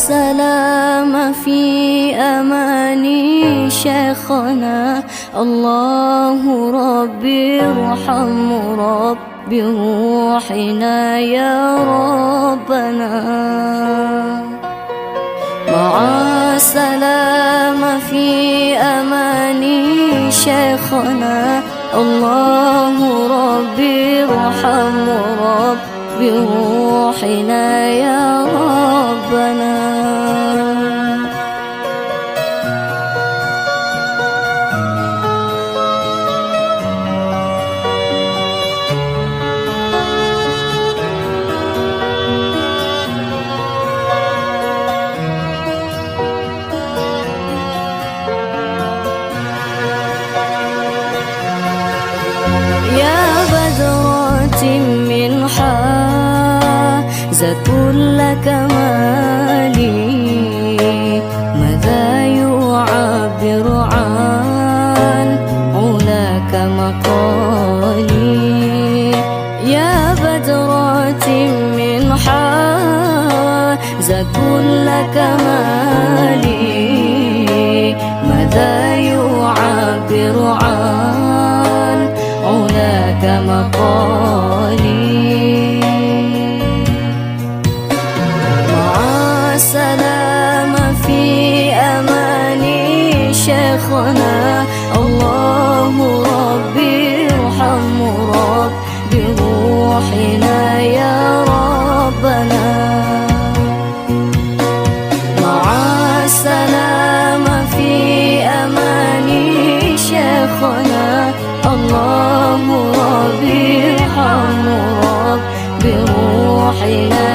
السلام في أماني شيخنا. الله ربي ارحم ربي روحنا يا ربنا. مع السلام في أماني شيخنا. الله ربي ارحم ربي روحنا يا ربنا. يا بدرة من حازت كل كمالي، ماذا يعبر عن علاك مقالي. يا بدرة من حازت كل كمالي، ماذا يعبر عن علاك مقالي. مع السلام في أماني شيخنا. الله ربي ارحم ربي روحنا يا ربنا. مع السلام في أماني شيخنا. الله ربي ارحم ربي روحنا